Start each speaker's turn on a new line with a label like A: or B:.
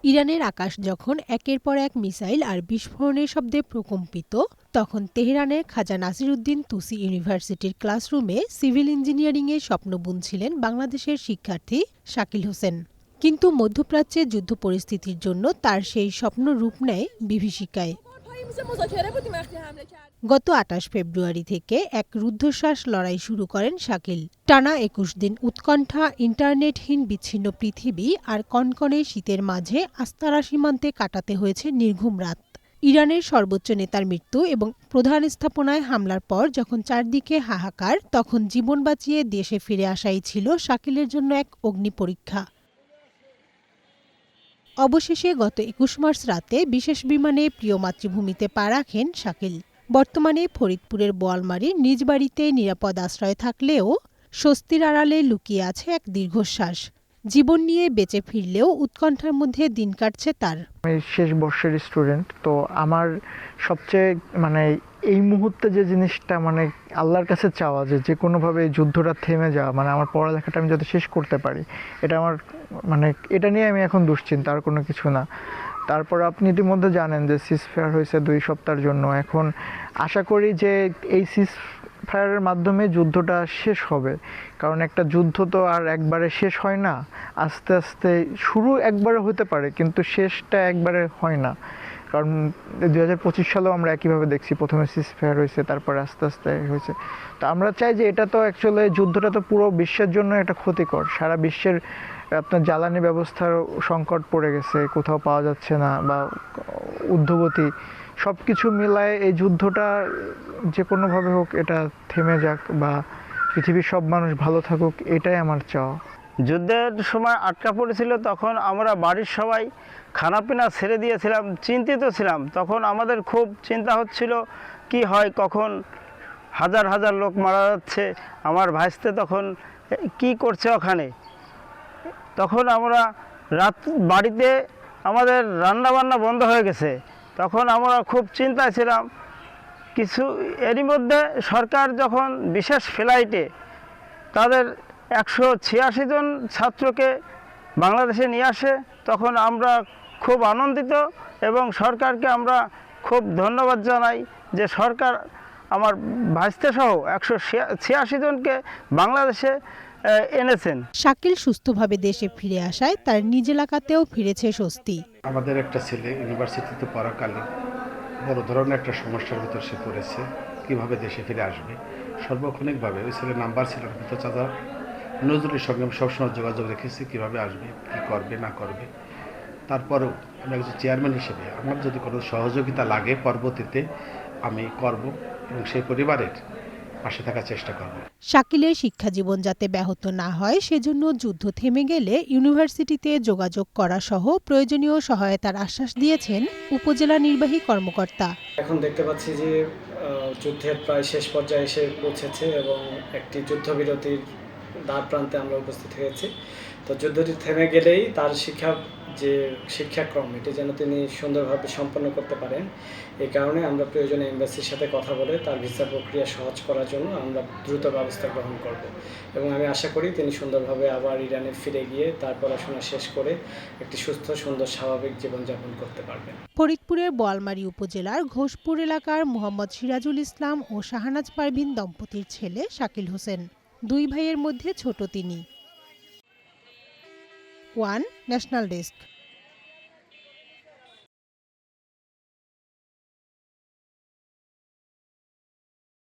A: ইরানের আকাশ যখন একের পর এক মিসাইল আর বিস্ফোরণের শব্দে প্রকম্পিত, তখন তেহরানের খাজা নাসিরউদ্দিন তুসি ইউনিভার্সিটির ক্লাসরুমে সিভিল ইঞ্জিনিয়ারিংয়ের স্বপ্ন বুনছিলেন বাংলাদেশের শিক্ষার্থী শাকিল হোসেন। কিন্তু মধ্যপ্রাচ্যে যুদ্ধ পরিস্থিতির জন্য তার সেই স্বপ্ন রূপ নেয় বিভীষিকায়। গত ২৮ ফেব্রুয়ারি থেকে এক রুদ্ধশ্বাস লড়াই শুরু করেন শাকিল। টানা ২১ দিন উৎকণ্ঠা, ইন্টারনেটহীন বিচ্ছিন্ন পৃথিবী আর কনকনে শীতের মাঝে আস্তারা সীমান্তে কাটাতে হয়েছে নির্ঘুম রাত। ইরানের সর্বোচ্চ নেতার মৃত্যু এবং প্রধান স্থাপনায় হামলার পর যখন চারদিকে হাহাকার, তখন জীবন বাঁচিয়ে দেশে ফিরে আসাই ছিল শাকিলের জন্য এক অগ্নিপরীক্ষা। অবশেষে গত ২১ মার্চ রাতে বিশেষ বিমানে প্রিয় মাতৃভূমিতে পা রাখেন শাকিল। বর্তমানে ফরিদপুরের বোয়ালমারীর নিজ বাড়িতে নিরাপদ আশ্রয়ে থাকলেও স্বস্তির আড়ালে লুকিয়ে আছে এক দীর্ঘশ্বাস। জীবন নিয়ে বেঁচে ফিরলেও উৎকণ্ঠার মধ্যে দিন কাটছে তার।
B: আমি শেষ বর্ষের স্টুডেন্ট, তো আমার সবচেয়ে এই মুহূর্তে যে জিনিসটা আল্লাহর কাছে চাওয়া যে কোনোভাবে এই যুদ্ধটা থেমে যাওয়া, আমার পড়ালেখাটা আমি যাতে শেষ করতে পারি, এটা আমার এটা নিয়ে আমি এখন দুশ্চিন্তা, আর কোনো কিছু না। তারপর আপনি ইতিমধ্যে জানেন যে সিজফায়ার হয়েছে ২ সপ্তাহের জন্য। এখন আশা করি যে এই সিজফায়ারের মাধ্যমে যুদ্ধটা শেষ হবে, কারণ একটা যুদ্ধ তো আর একবারে শেষ হয় না, আস্তে আস্তে শুরু একবারে হতে পারে কিন্তু শেষটা একবারে হয় না। কারণ ২০২৫ সালেও আমরা একইভাবে দেখছি, প্রথমে সিজফায়ার হয়েছে, তারপরে আস্তে আস্তে হয়েছে। তো আমরা চাই যে এটা তো অ্যাকচুয়ালি যুদ্ধটা তো পুরো বিশ্বের জন্য একটা ক্ষতিকর। সারা বিশ্বের আপনার জ্বালানি ব্যবস্থার সংকট পড়ে গেছে, কোথাও পাওয়া যাচ্ছে না, বা ঊর্ধ্বগতি সব কিছু মিলায় এই যুদ্ধটা যে কোনোভাবে হোক এটা থেমে যাক, বা পৃথিবীর সব মানুষ ভালো থাকুক, এটাই আমার চাওয়া।
C: যুদ্ধের সময় আটকা পড়েছিল, তখন আমরা বাড়ির সবাই খানাপিনা ছেড়ে দিয়েছিলাম, চিন্তিত ছিলাম। তখন আমাদের খুব চিন্তা হচ্ছিল কি হয়, কখন হাজার হাজার লোক মারা যাচ্ছে, আমার ভাইস্তে তখন কি করছে ওখানে। তখন আমরা বাড়িতে আমাদের রান্নাবান্না বন্ধ হয়ে গেছে, তখন আমরা খুব চিন্তায় ছিলাম। এরই মধ্যে সরকার যখন বিশেষ ফ্লাইটে তাদের ১৮৬ জন ছাত্রকে বাংলাদেশে নিয়ে আসে, তখন আমরা খুব আনন্দিত এবং সরকারকে আমরা খুব ধন্যবাদ জানাই যে সরকার আমার ভাইস্তে সহ ১৮৬ জনকে বাংলাদেশে এনেছেন।
A: শাকিল সুস্থভাবে দেশে ফিরে আসায় তার নিজ এলাকাতেও ফিরেছে স্বস্তি।
D: আমাদের একটা ছেলে ইউনিভার্সিটিতে পড়াকালীন বড় ধরনের একটা সমস্যার ভিতর সে পড়েছে, কীভাবে দেশে ফিরে আসবে। সর্বক্ষণিকভাবে ওই ছেলের নাম্বার ছিল, কিন্তু চাচা নজরুলের সঙ্গে আমি সবসময় যোগাযোগ রেখেছি, কীভাবে আসবে, কী করবে না করবে। তারপরেও আমি একজন চেয়ারম্যান হিসেবে আমার যদি কোনো সহযোগিতা লাগে পরবর্তীতে আমি করব এবং সেই পরিবারের পাশে থাকার চেষ্টা করব।
A: শাকিলের শিক্ষা জীবন যাতে ব্যাহত না হয় সেজন্য যুদ্ধ থেমে গেলে ইউনিভার্সিটিতে যোগাযোগ করা সহ প্রয়োজনীয় সহায়তার আশ্বাস দিয়েছেন উপজেলা নির্বাহী কর্মকর্তা।
E: এখন দেখতে পাচ্ছি যে যুদ্ধের প্রায় শেষ পর্যায়ে এসে পৌঁছেছে এবং একটি যুদ্ধবিরতির দ্বার প্রান্তে আমরা উপস্থিত হয়েছি। তো যুদ্ধটি থেমে গেলেই তার শিক্ষাক্রম এটি যেন তিনি সুন্দরভাবে সম্পন্ন করতে পারেন, এই কারণে আমরা প্রয়োজনে এমবাসির সাথে কথা বলে তার ভিসা প্রক্রিয়া সহজ করার জন্য আমরা দ্রুত ব্যবস্থা গ্রহণ করব এবং আমি আশা করি তিনি সুন্দরভাবে আবার ইরানে ফিরে গিয়ে তার পড়াশোনা শেষ করে একটি সুস্থ, সুন্দর, স্বাভাবিক জীবনযাপন করতে পারবেন।
A: ফরিদপুরের বোয়ালমারী উপজেলার ঘোষপুর এলাকার মোহাম্মদ সিরাজুল ইসলাম ও শাহনাজ পারভিন দম্পতির ছেলে শাকিল হোসেন। ২ ভাইয়ের মধ্যে ছোট তিনি। One national desk.